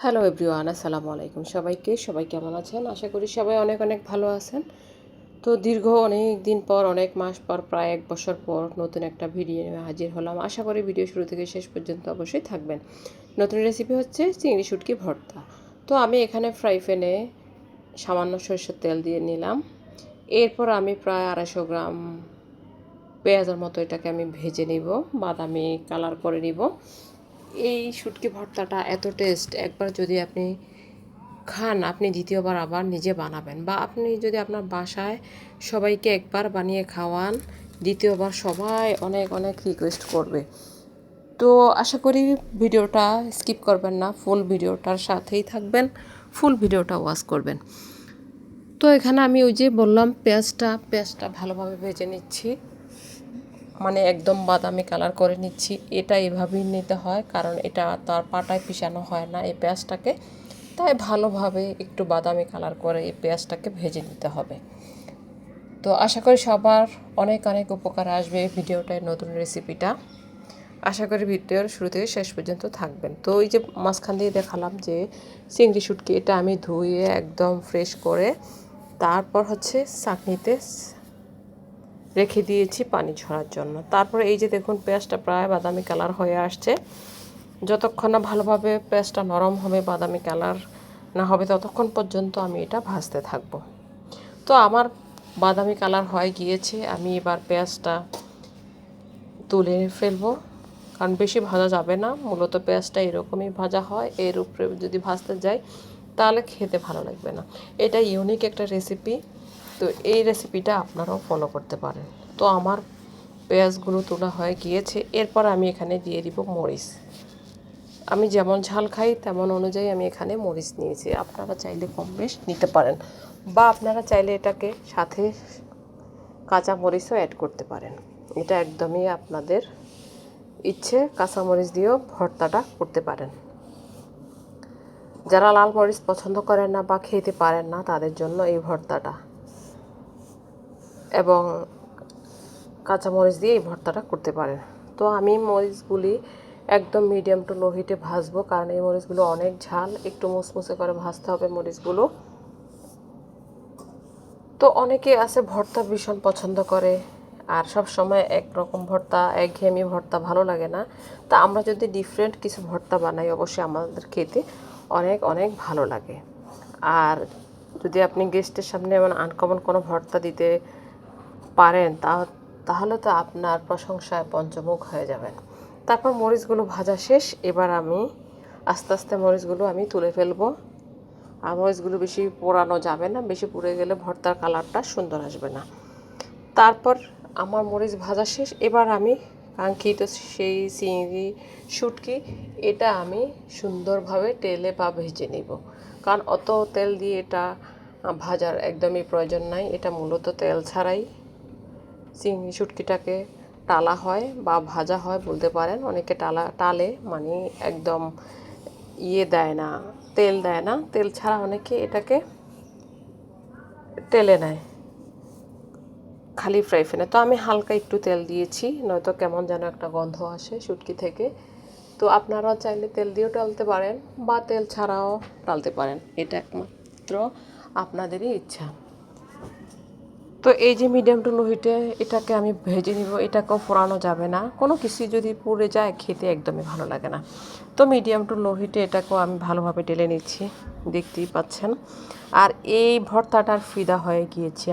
Hello everyone, আসসালামু আলাইকুম। সবাই কেমন আছেন? আশা করি সবাই অনেক অনেক ভালো আছেন। তো দীর্ঘ অনেক দিন পর, অনেক মাস পর, প্রায় 1 বছর পর নতুন একটা ভিডিও নিয়ে হাজির হলাম। আশা করি ভিডিও শুরু থেকে শেষ পর্যন্ত অবশ্যই থাকবেন। নতুন রেসিপি হচ্ছে চিংড়ি শুটকি ভর্তা। তো আমি এখানে ফ্রাই প্যানে সামান্য সরষের তেল দিয়ে নিলাম। এরপর আমি প্রায় 250 গ্রাম পেঁয়াজের মতো এটাকে আমি ভেজে নিব, বাদামি কালার করে নিব। এই শুটকি ভর্তাটা এত টেস্ট, একবার যদি আপনি খান আপনি দ্বিতীয়বার আবার নিজে বানাবেন, বা আপনি যদি আপনার বাসায় সবাইকে একবার বানিয়ে খাওয়ান, দ্বিতীয়বার সবাই অনেক অনেক রিকোয়েস্ট করবে। তো আশা করি ভিডিওটা স্কিপ করবেন না, ফুল ভিডিওটার সাথেই থাকবেন, ফুল ভিডিওটা ওয়াচ করবেন। তো এখানে আমি ওই যে বললাম পেঁয়াজটা ভালোভাবে ভেজে নিচ্ছি, মানে একদম বাদামি কালার করে নিচ্ছি। এটা এভাবেই নিতে হয়, কারণ এটা তার পাটায় পিষানো হয় না এই পেঁয়াজটাকে, তাই ভালোভাবে একটু বাদামি কালার করে এই পেঁয়াজটাকে ভেজে নিতে হবে। তো আশা করি সবার অনেক অনেক উপকার আসবে এই ভিডিওটায়, নতুন রেসিপিটা। আশা করি ভিডিওর শুরু থেকে শেষ পর্যন্ত থাকবেন। তো এই যে মাঝখান দিয়ে দেখালাম যে চিংড়ি শুটকি, এটা আমি ধুয়ে একদম ফ্রেশ করে তারপর হচ্ছে চাটনিতে রেখে দিয়েছি পানি ঝরার জন্য। তারপরে এই যে দেখুন পেঁয়াজটা প্রায় বাদামি কালার হয়ে আসছে। যতক্ষণ না ভালোভাবে পেঁয়াজটা নরম হবে, বাদামি কালার না হবে, ততক্ষণ পর্যন্ত আমি এটা ভাজতে থাকব। তো আমার বাদামি কালার হয়ে গিয়েছে, আমি এবার পেঁয়াজটা তুলে ফেলবো, কারণ বেশি ভাজা যাবে না। মূলত পেঁয়াজটা এরকমই ভাজা হয়, এর উপরে যদি ভাজতে যাই তাহলে খেতে ভালো লাগবে না। এটা ইউনিক একটা রেসিপি, তো এই রেসিপিটা আপনারাও ফলো করতে পারেন। তো আমার পেঁয়াজগুলো তোলা হয়ে গিয়েছে, এরপর আমি এখানে দিয়ে দিব মরিচ। আমি যেমন ঝাল খাই তেমন অনুযায়ী আমি এখানে মরিচ নিয়েছি, আপনারা চাইলে কম বেশ নিতে পারেন, বা আপনারা চাইলে এটাকে সাথে কাঁচা মরিচও অ্যাড করতে পারেন। এটা একদমই আপনাদের ইচ্ছে, কাঁচা মরিচ দিয়েও ভর্তাটা করতে পারেন। যারা লাল মরিচ পছন্দ করেন না বা খেতে পারেন না তাদের জন্য এই ভর্তাটা, এবং কাঁচা মরিচ দিয়ে এই ভর্তাটা করতে পারেন। তো আমি মরিচগুলি একদম মিডিয়াম টু লো হিটে ভাজবো, কারণ এই মরিচগুলো অনেক ঝাল, একটু মুসমুসে করে ভাজতে হবে মরিচগুলো। তো অনেকে আছে ভর্তা ভীষণ পছন্দ করে, আর সব সময় একরকম ভর্তা, একঘেয়েমি ভর্তা ভালো লাগে না। তা আমরা যদি ডিফারেন্ট কিছু ভর্তা বানাই অবশ্যই আমাদের খেতে অনেক অনেক ভালো লাগে। আর যদি আপনি গেস্টের সামনে এমন আনকমন কোনো ভর্তা দিতে পারেন তাহলে তো আপনার প্রশংসায় পঞ্চমুখ হয়ে যাবেন। তারপর মরিচগুলো ভাজা শেষ, এবার আমি আস্তে আস্তে মরিচগুলো আমি তুলে ফেলবো। আর মরিচগুলো বেশি পোড়ানো যাবে না, বেশি পুড়ে গেলে ভর্তার কালারটা সুন্দর আসবে না। তারপর আমার মরিচ ভাজা শেষ, এবার আমি কাঙ্ক্ষিত সেই চিংড়ি শুটকি এটা আমি সুন্দরভাবে তেলে বা ভেজে নিব, কারণ অত তেল দিয়ে এটা ভাজার একদমই প্রয়োজন নাই। এটা মূলত তেল ছাড়াই চিংড়ি শুটকিটাকে টালা হয় বা ভাজা হয় বলতে পারেন। অনেকে টালে মানে একদম দেয় না, তেল দেয় না, তেল ছাড়া অনেকে এটাকে টেলে নেয় খালি ফ্রাই প্যানে। তো আমি হালকা একটু তেল দিয়েছি, নয়তো কেমন যেন একটা গন্ধ আসে শুটকি থেকে। তো আপনারাও চাইলে তেল দিয়েও টালতে পারেন বা তেল ছাড়াও টালতে পারেন, এটা একমাত্র আপনাদেরই ইচ্ছা। তো এই যে মিডিয়াম টু লো হিটে এটাকে আমি ভেজে নিব, এটাকেও পোড়ানো যাবে না, কোনো কিছু যদি পুড়ে যায় খেতে একদমই ভালো লাগে না। তো মিডিয়াম টু লো হিটে এটাকেও আমি ভালোভাবে টেলে নিচ্ছি, দেখতেই পাচ্ছেন। আর এই ভর্তাটার ফিদা হয়ে গিয়েছি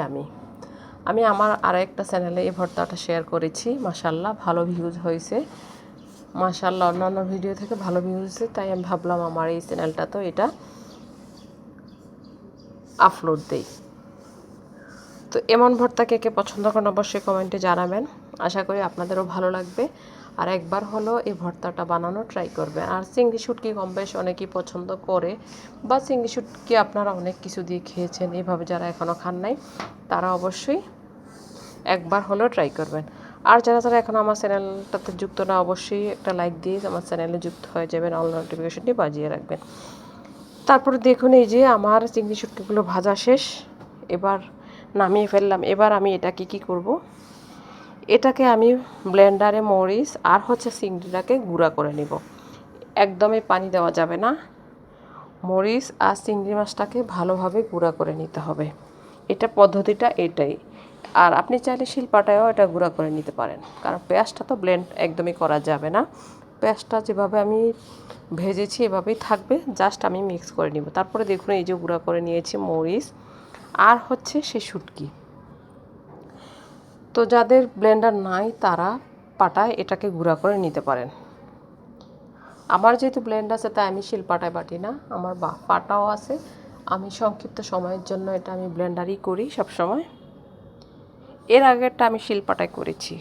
আমি আমার আরেকটা চ্যানেলে এই ভর্তাটা শেয়ার করেছি, মাশাআল্লাহ ভালো ভিউজ হয়েছে, মাশাআল্লাহ অন্যান্য ভিডিও থেকে ভালো ভিউজ হয়েছে, তাই আমি ভাবলাম আমার এই চ্যানেলটা তো এটা আপলোড দেই। তো এমন ভর্তা কে কে পছন্দ করেন অবশ্যই কমেন্টে জানাবেন, আশা করি আপনাদেরও ভালো লাগবে। আর একবার হলো এই ভর্তাটা বানানো ট্রাই করবে। আর চিংড়ি শুটকি কম বেশ অনেকেই পছন্দ করে, বা চিংড়ি শুটকি আপনারা অনেক কিছু দিয়ে খেয়েছেন, এইভাবে যারা এখনও খান নাই তারা অবশ্যই একবার হলেও ট্রাই করবেন। আর যারা এখন আমার চ্যানেলটাতে যুক্ত না, অবশ্যই একটা লাইক দিয়ে আমার চ্যানেলে যুক্ত হয়ে যাবেন, অল নোটিফিকেশনটি বাজিয়ে রাখবেন। তারপরে দেখুন এই যে আমার চিংড়ি শুটকিগুলো ভাজা শেষ, এবার নামিয়ে ফেললাম। এবার আমি এটাকে কি করব, এটাকে আমি ব্লেন্ডারে মরিচ আর হচ্ছে চিংড়িটাকে গুঁড়া করে নিব। একদমই পানি দেওয়া যাবে না, মরিচ আর চিংড়ি মাছটাকে ভালোভাবে গুঁড়া করে নিতে হবে। এটা পদ্ধতিটা এটাই। আর আপনি চাইলে শিলপাটায়ও এটা গুঁড়া করে নিতে পারেন, কারণ পেঁয়াজটা তো ব্লেন্ড একদমই করা যাবে না। পেঁয়াজটা যেভাবে আমি ভেজেছি এভাবেই থাকবে, জাস্ট আমি মিক্স করে নিব। তারপরে দেখুন এই যে গুঁড়া করে নিয়েছি মরিচ আর হচ্ছে সে শুটকি। তো যাদের ব্লেন্ডার নাই তারা পাটায় এটাকে গুঁড়া করে নিতে পারেন। আমার যেহেতু ব্লেন্ড আছে তাই আমি শিলপাটায় বাটি না, আমার পাটাও আছে। আমি সংক্ষিপ্ত সময়ের জন্য এটা আমি ব্লেন্ডারই করি সব সময়। এর আগেরটা আমি শিলপাটায় করেছি,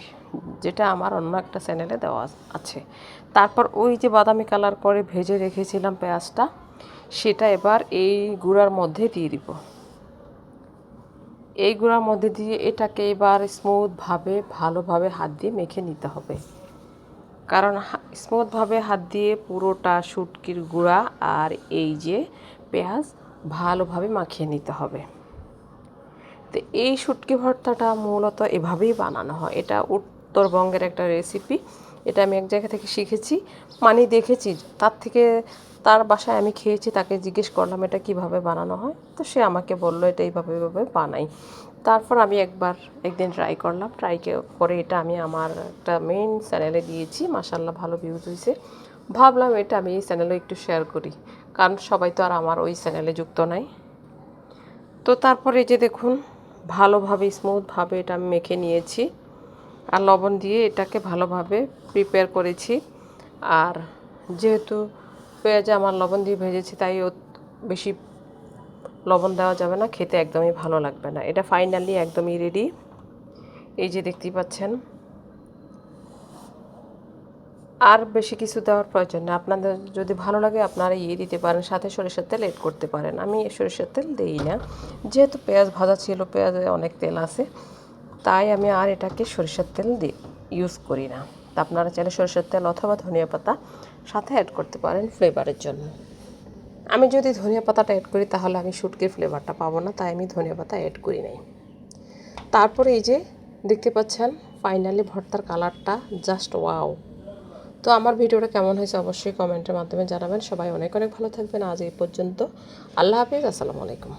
যেটা আমার অন্য একটা চ্যানেলে দেওয়া আছে। তারপর ওই যে বাদামি কালার করে ভেজে রেখেছিলাম পেঁয়াজটা, সেটা এবার এই গুঁড়ার মধ্যে দিয়ে দিব। এই গুঁড়ার মধ্যে দিয়ে এটাকে এবার স্মুথভাবে ভালোভাবে হাত দিয়ে মেখে নিতে হবে, কারণ স্মুথভাবে হাত দিয়ে পুরোটা শুটকির গুঁড়া আর এই যে পেঁয়াজ ভালোভাবে মাখিয়ে নিতে হবে। তো এই শুটকি ভর্তাটা মূলত এভাবেই বানানো হয়। এটা উত্তরবঙ্গের একটা রেসিপি। এটা আমি এক জায়গা থেকে শিখেছি, মানে দেখেছি, তার বাসায় আমি খেয়েছি, তাকে জিজ্ঞেস করলাম এটা কিভাবে বানানো হয়, তো সে আমাকে বললো এটা এইভাবে বানাই। তারপর আমি একদিন ট্রাই করলাম, করে এটা আমি আমার একটা মেইন চ্যানেলে দিয়েছি। মাশাআল্লাহ ভালো ভিউজ হয়েছে। ভাবলাম এটা আমি এই চ্যানেলে একটু শেয়ার করি, কারণ সবাই তো আর আমার ওই চ্যানেলে যুক্ত নাই। তো তারপরে এই যে দেখুন ভালোভাবে স্মুথভাবে এটা আমি মেখে নিয়েছি আর লবণ দিয়ে এটাকে ভালোভাবে প্রিপেয়ার করেছি। আর যেহেতু পেঁয়াজে আমার লবণ দিয়ে ভেজেছি তাই বেশি লবণ দেওয়া যাবে না, খেতে একদমই ভালো লাগবে না। এটা ফাইনালি একদমই রেডি, এই যে দেখতেই পাচ্ছেন। আর বেশি কিছু দেওয়ার প্রয়োজন নেই। আপনাদের যদি ভালো লাগে আপনারা দিতে পারেন, সাথে সরিষার তেল এড করতে পারেন। আমি সরিষার তেল দিই না, যেহেতু পেঁয়াজ ভাজা ছিল, পেঁয়াজে অনেক তেল আছে, তাই আমি আর এটাকে সরিষার তেল ইউজ করি না। তা আপনারা চাইলে সরিষার তেল অথবা ধনিয়া পাতা সাথে অ্যাড করতে পারেন ফ্লেভারের জন্য। আমি যদি ধনিয়া পাতাটা অ্যাড করি তাহলে আমি শুটকির ফ্লেভারটা পাবো না, তাই আমি ধনিয়া পাতা অ্যাড করি নাই। তারপরে এই যে দেখতে পাচ্ছেন ফাইনালি ভর্তার কালারটা জাস্ট ওয়াও। তো আমার ভিডিওটা কেমন হয়েছে অবশ্যই কমেন্টের মাধ্যমে জানাবেন। সবাই অনেক অনেক ভালো থাকবেন। আজ এই পর্যন্ত। আল্লাহ হাফিজ, আসসালামু আলাইকুম।